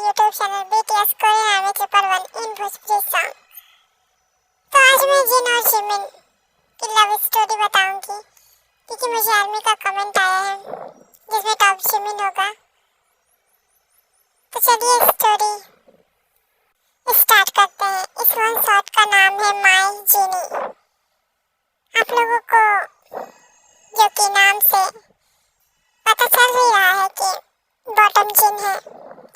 YouTube channel BTS Korean army triple one in Bhojpuri song. तो आज मैं जिन और जिमिन की लव स्टोरी बताऊंगी क्योंकि मुझे आर्मी का कमेंट आया है जिसमें टॉप जिमिन होगा। तो चलिए स्टोरी स्टार्ट करते हैं। इस वन शॉट का नाम है माय जीनी। आप लोगों को जो कि नाम से पता चल ही रहा है कि बॉटम जिन है,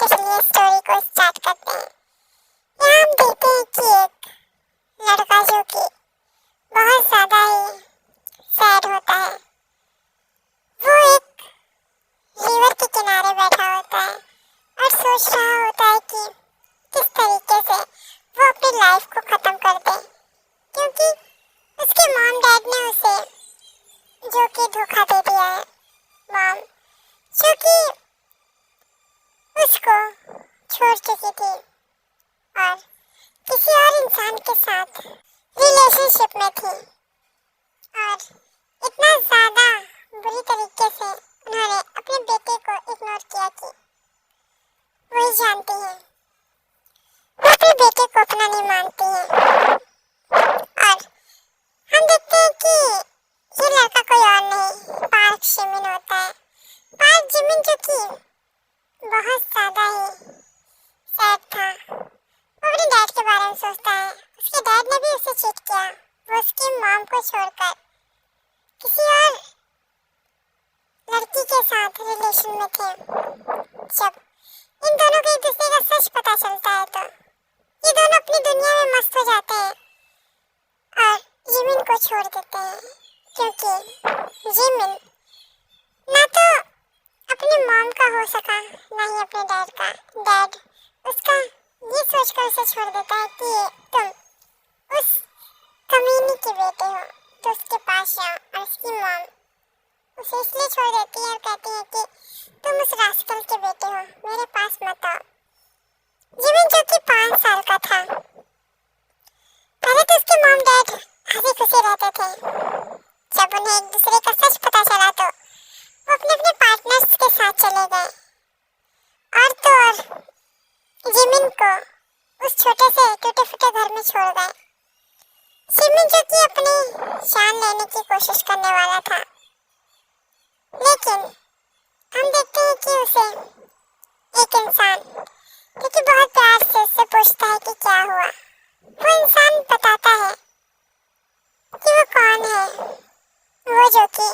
तो चलिए स्टोरी को स्टार्ट करते हैं। यहाँ हम देखते हैं कि एक लड़का जो कि बहुत ज़्यादा ही सैड होता है, वो एक रिवर के किनारे बैठा होता है और सोच रहा होता है कि किस तरीके से वो अपनी लाइफ को ख़त्म कर दे, क्योंकि उसके मॉम डैड ने उसे जो कि धोखा दे दिया है। मॉम जो कि उसको छोड़ चुकी थी और किसी और इंसान के साथ रिलेशनशिप में थी और इतना ज़्यादा बुरी तरीके से उन्होंने अपने बेटे को इग्नोर किया कि वही जानती है, वो अपने बेटे को अपना नहीं मानती है। और हम देखते हैं कि ये लड़का कोई और नहीं पार्क जिमिन होता है। पार्क जिमिन जो कि बहुत ज़्यादा ही सैड था, वो अपने डैड के बारे में सोचता है। उसके डैड ने भी उसे चीट किया, वो उसकी मॉम को छोड़कर किसी और लड़की के साथ रिलेशन में थे। जब इन दोनों को एक दूसरे का सच पता चलता है तो ये दोनों अपनी दुनिया में मस्त हो जाते हैं और जिमिन को छोड़ देते हैं, क्योंकि जिमिन ना तो अपनी मॉम का हो सका ना ही अपने डैड का। डैड उसका ये सोचकर उसे छोड़ देता है कि तुम उस कमीनी के बेटे हो तो उसके पास जाओ, और उसकी मॉम उसे इसलिए छोड़ देती है और कहती है कि तुम उस रास्कल के बेटे हो, मेरे पास मत आओ। जिमिन जो कि 5 साल का था, पहले तो उसके मॉम डैड हंसी खुशी रहते थे। जब उन्हें एक दूसरे का सच पता चला तो वो अपने अपने पार्टनर्स के साथ चले गए और तो और जिमिन को उस छोटे से टूटे फूटे घर में छोड़ गए। जिमिन जो कि अपनी जान लेने की कोशिश करने वाला था, लेकिन हम देखते हैं कि उसे एक इंसान जो कि बहुत प्यार से उससे पूछता है कि क्या हुआ, वो इंसान बताता है कि वो कौन है, वो जो कि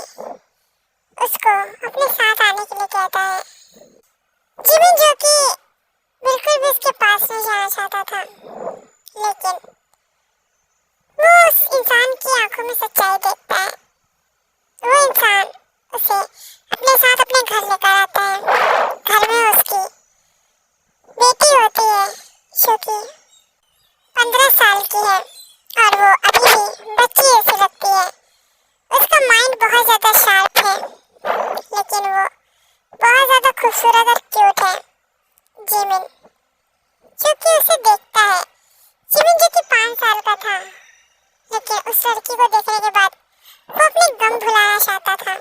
उसको अपने साथ आने के लिए कहता है। जिमिन जो कि बिल्कुल भी उसके पास नहीं जाना चाहता था, लेकिन वो उस इंसान की आंखों में सच्चाई देखता है। वो इंसान उसे अपने साथ अपने घर लेकर आता है। घर में उसकी बेटी होती है जो कि 15 साल की है और वो अभी भी बच्ची जैसी लगती है। उसका माइंड बहुत ज़्यादा शार्प है, लेकिन वो बहुत ज़्यादा खूबसूरत और क्यूट है। जिमिन जो कि उसे देखता है। जिमिन जो कि 5 साल का था, लेकिन उस लड़की को देखने के बाद वो अपने गम भुलाना चाहता था।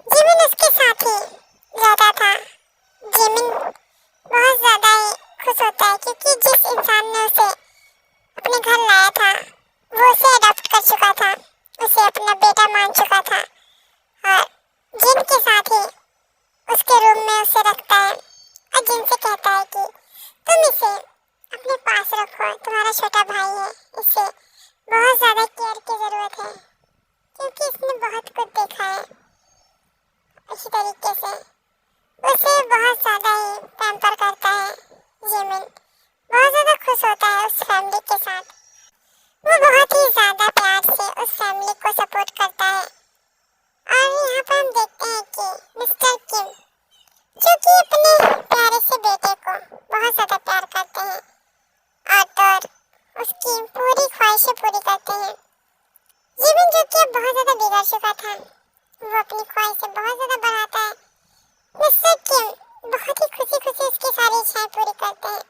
जिमिन उसके साथ ही रहता था। जिमिन बहुत ज़्यादा ही खुश होता है क्योंकि जिस इंसान ने उसे अपने घर लाया था वो उसे अडॉप्ट कर चुका था, उसे अपना बेटा मान चुका था और जिन के साथ ही उसके रूम में उसे रखता है और जिन से कहता है कि तुम इसे अपने पास रखो, तुम्हारा छोटा भाई है, इससे बहुत ज़्यादा केयर की ज़रूरत है क्योंकि इसने बहुत कुछ देखा है। इसी तरीके से उसे बहुत ज़्यादा ही पैम्पर करता है। जिमिन बहुत ज़्यादा खुश होता है उस फैमिली के साथ। वो बहुत ही ज़्यादा प्यार से उस फैमिली को सपोर्ट करता है। और यहाँ पर हम देखते हैं कि मिस्टर किम जो कि अपने प्यारे से बेटे को बहुत ज़्यादा प्यार करते हैं और तो और उसकी पूरी ख्वाहिशें पूरी करते हैं। जिमिन जो कि अब बहुत ज़्यादा बिगड़ चुका था, वो अपनी ख्वाहिशें बहुत ज़्यादा बढ़ाता है। मिस्टर किम बहुत ही खुशी खुशी उसकी सारी इच्छाएं पूरी करते हैं।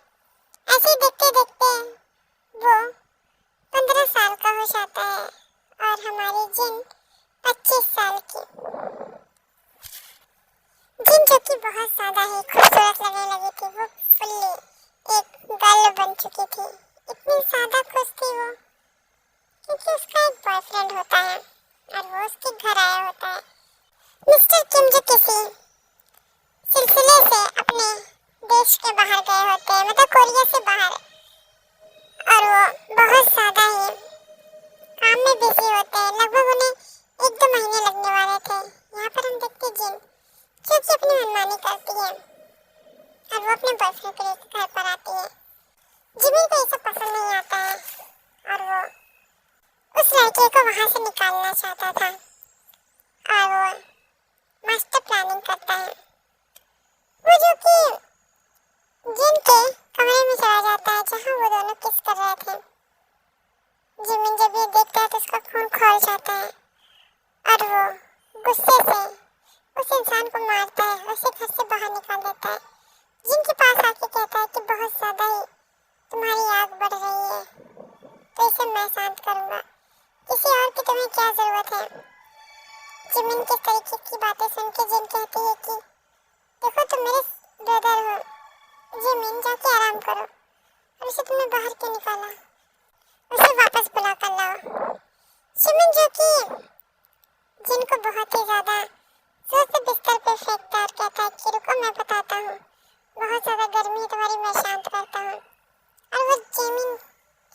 ऐसे ही देखते देखते वो 15 साल का हो जाता है और हमारी जिन 25 साल की। जिन जो कि बहुत ज़्यादा ही खूबसूरत लगने लगी थी, वो बाहर आया होता है। मिस्टर किम जो किसी सिलसिले से अपने देश के बाहर गए होते हैं, मतलब कोरिया से बाहर, और वो बहुत ज़्यादा ही काम में बिजी होते हैं। लगभग उन्हें 1-2 महीने लगने वाले थे। यहाँ पर हम देखते जिन जो कि अपनी मनमानी करती है और वो अपने बॉयफ्रेंड को लेकर घर पर आती है। जिमिन को ये सब पसंद नहीं आता है और वो उस लड़के को वहाँ से निकालना चाहता था और वो मास्टर प्लानिंग करता है। वो जो कि जिन के कमरे में चला जाता है जहाँ वो दोनों किस कर रहे थे। जिमिन जब ये देखता है तो उसका खून खौल जाता है और वो गुस्से से उस इंसान को मारता है, उसे घर से बाहर निकाल देता है। जिनके पास आके कहता है कि बहुत ज़्यादा ही तुम्हारी आग बढ़ रही है, तो इसे मैं शांत करूँगा, किसी और की तुम्हें क्या ज़रूरत है। जिमिन किस तरीके की बातें सुन के जिन कहती है कि देखो तुम मेरे ब्रदर हो, जिमिन जाके आराम करो, और उसे तुमने बाहर क्यों निकाला, उसे वापस बुला कर लाओ। जिमिन जो कि जिनको बहुत ही ज़्यादा जोर से बिस्तर पे फेंकता है और कहता है कि रुको मैं बताता हूँ, बहुत ज़्यादा गर्मी है तुम्हारी, मैं शांत करता हूँ। और वो जिमिन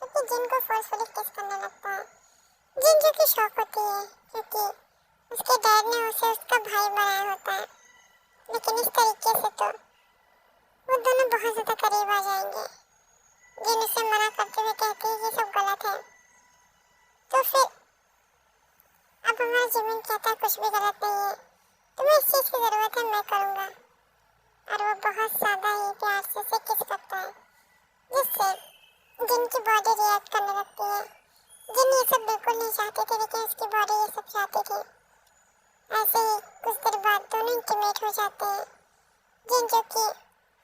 जो कि जिन को फोर्सफुली किस करने लगता है। जिन जो कि शौक होती है क्योंकि उसके डैड ने उसे उसका भाई बनाया होता है, लेकिन इस तरीके से तो वो दोनों बहुत ज़्यादा करीब आ जाएंगे। जिन उसे मना करते हुए कहती है ये सब गलत है। तो फिर अब हमारा जिमिन कहता है कुछ भी गलत नहीं है, तुम्हें इस चीज़ की ज़रूरत है, मैं करूँगा। और वो बहुत ज़्यादा ही प्यार से उसे किस करता है, जिससे जिन की बॉडी रिएक्ट करने लगती है। जिन ये सब बिल्कुल नहीं चाहते थे, लेकिन उसकी बॉडी ये सब चाहती थी। ऐसे ही कुछ देर बाद दोनों इंटीमेट हो जाते हैं। जिन जो कि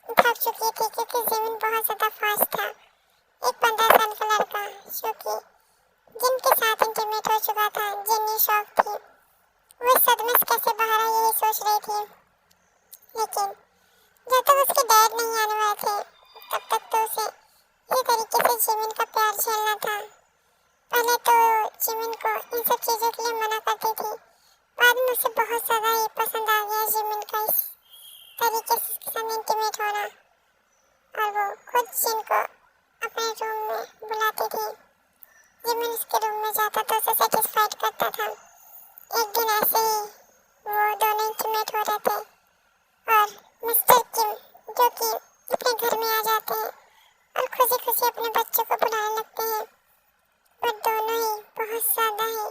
थक चुकी थी क्योंकि जिमिन बहुत ज़्यादा फास्ट था। एक 15 साल का लड़का जो कि जिन के साथ इंटीमेट हो चुका था, जिन ये शौक थी, वो इस सदमे से कैसे बाहर आई यही सोच रही थी। लेकिन जब तक उसके डैड नहीं आने वाले थे तब तक तो उसे इसी तरीके से जिमिन का प्यार झेलना था। पहले तो जिमिन को इन सब चीज़ों के लिए मना करती थी, बाद में उसे बहुत ज़्यादा ही पसंद आ गया जिमिन का इस तरीके से उसके साथ इंटीमेट होना। और वो खुद जिन को अपने रूम में बुलाती थी। जिमिन उसके रूम में जाता तो उसे सेटिस्फाइड करता था। एक दिन ऐसे ही वो दोनों इंटीमेट हो रहे थे और मिस्टर किम जो कि अपने घर में आ जाते हैं और खुशी खुशी अपने बच्चों को बुलाने लगते हैं। पर दोनों ही बहुत ज़्यादा ही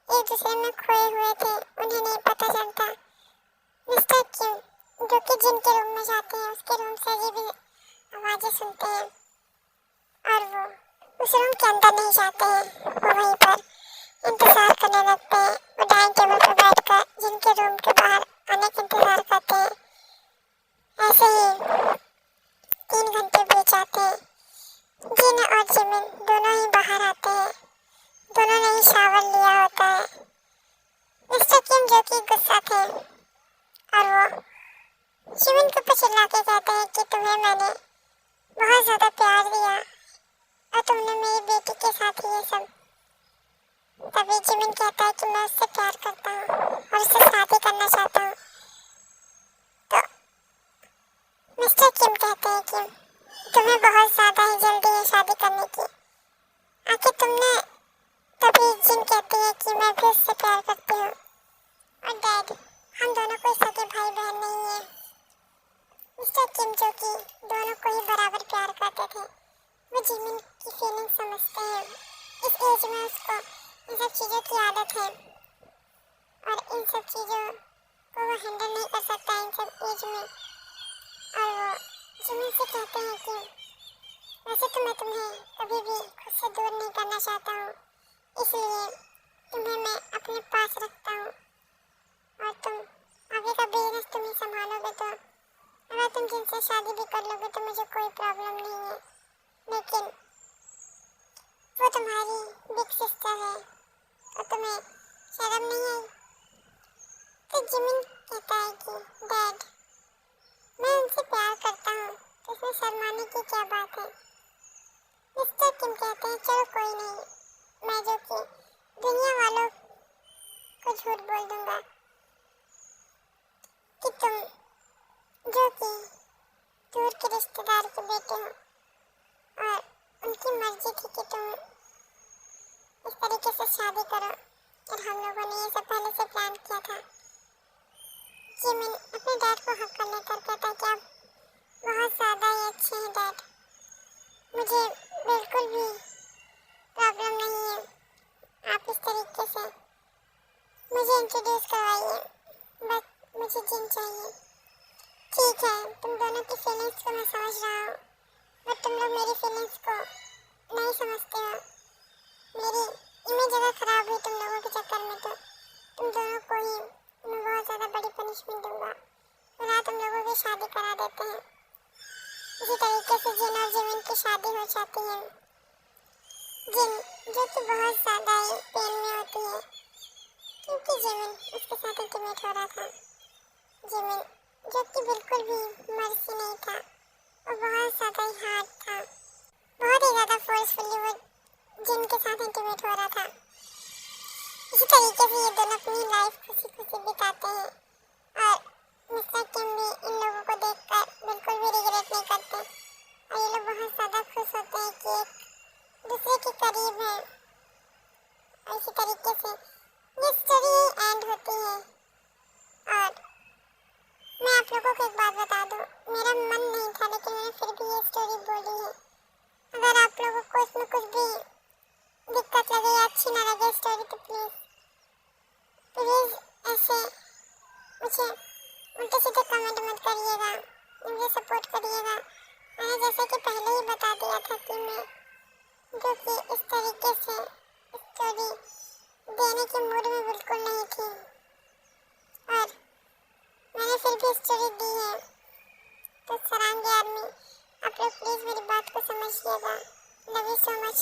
एक दूसरे में खोए हुए थे, उन्हें नहीं पता चलता। मिस्टर किम जो कि जिन के रूम में जाते हैं उसके रूम से अजीब आवाज़ें सुनते हैं और वो उस रूम के अंदर नहीं जाते हैं, वो वहीं पर इंतज़ार करने लगते हैं। वो डाइनिंग टेबल पर बैठकर जिनके रूम के बाहर आने का इंतज़ार करते हैं। ऐसे ही 3 घंटे बीत जाते हैं। जिन और जिमिन दोनों ही बाहर आते हैं। दोनों ने ही शावर लिया होता है। मिस्टर किम जो कि गुस्सा थे और वो जिमिन को ऊपर चिल्ला के कहते हैं कि तुम्हें मैंने बहुत ज़्यादा प्यार दिया और तुमने मेरी बेटी के साथ ही ये सब। तभी जिमिन कहता है कि मैं उससे प्यार करता हूँ और उससे शादी करना चाहता हूँ। तो मिस्टर किम कहते हैं कि तुम्हें बहुत ज़्यादा ही जल्दी है शादी करने की, आखिर तुमने। तभी जिन कहती है कि मैं भी उससे प्यार करती हूँ और डैड हम दोनों कोई सगे भाई बहन नहीं है। मिस्टर किम जो कि दोनों को ही बराबर प्यार करते थे, वो जिमिन की फीलिंग समझते हैं। इस एज में उसको इन सब चीज़ों की आदत है और इन सब चीज़ों को वो हैंडल नहीं कर सकता इन सब एज में। और वो जिमिन से कहते हैं कि वैसे तो मैं तुम्हें कभी भी खुद से दूर नहीं करना चाहता हूँ, इसलिए तुम्हें मैं अपने पास रखता हूँ और तुम आगे का बिजनेस तुम ही संभालोगे। तो अगर तुम जिनसे शादी भी कर लोगे तो मुझे कोई प्रॉब्लम नहीं है, लेकिन वो तुम्हारी बिग सिस्टर है और तुम्हें शर्म नहीं आई। तो जिमिन कहता है कि डैड मैं उनसे प्यार करता हूँ, तो इसमें शर्माने की क्या बात है। मिस्टर किम कहते हैं चलो कोई नहीं, मैं जो कि दुनिया वालों को झूठ बोल दूंगा कि तुम जो कि दूर के रिश्तेदार के बेटे हो और उनकी मर्जी थी कि तुम इस तरीके से शादी करो और हम लोगों ने ये सब पहले से प्लान किया था। जिमिन अपने डैड को हक कर लेकर कहता कि आप बहुत ज़्यादा ही अच्छे हैं डैड, मुझे बिल्कुल भी प्रॉब्लम नहीं है, आप इस तरीके से मुझे इंट्रोड्यूस करवाइए, बस मुझे जिन चाहिए। ठीक है, तुम दोनों की फीलिंग्स को मैं समझ रहा हूँ, बट तुम लोग मेरी फीलिंग्स को नहीं समझते हो। मेरी इमेज अगर खराब हुई तुम लोगों के चक्कर में तो तुम दोनों को ही मैं बहुत ज़्यादा बड़ी पनिशमेंट दूंगा। फिलहाल तुम लोगों की शादी करा देते हैं। इसी तरीके से जिन और जिमिन की शादी हो जाती है। जिन जो कि बहुत ज़्यादा ही पेन में होती है क्योंकि जिमिन उसके साथ इंटीमेट हो रहा था। जिमिन जो कि बिल्कुल भी मर्सी नहीं था और बहुत ज़्यादा ही हार्ड था, बहुत ही ज़्यादा फोर्सफुली वो जिन के साथ इंटीमेट हो रहा था। इसी तरीके से ये दोनों अपनी लाइफ खुशी खुशी बिताते हैं और मिस्टर किम भी इन लोगों को देखकर बिल्कुल भी रिग्रेट नहीं करते और ये लोग बहुत ज़्यादा खुश होते हैं कि एक दूसरे के करीब हैं। और इसी तरीके से ये स्टोरी एंड होती है। और मैं आप लोगों को एक बात बता दूं, मेरा मन नहीं था लेकिन मैंने फिर भी ये स्टोरी बोली है। अगर आप लोगों को इसमें कुछ भी दिक्कत लगे या अच्छी ना लगे स्टोरी तो प्लीज़ ऐसे मुझे उल्टे सीधे कमेंट मत करिएगा, मुझे सपोर्ट करिएगा। मैंने जैसे कि पहले ही बता दिया था कि मैं जो कि इस तरीके से स्टोरी देने के मूड में बिल्कुल नहीं थी और मैंने फिर भी स्टोरी दी है। तो सरांगे आर्मी, आप लोग प्लीज़ मेरी बात को समझिएगा। Love you so much.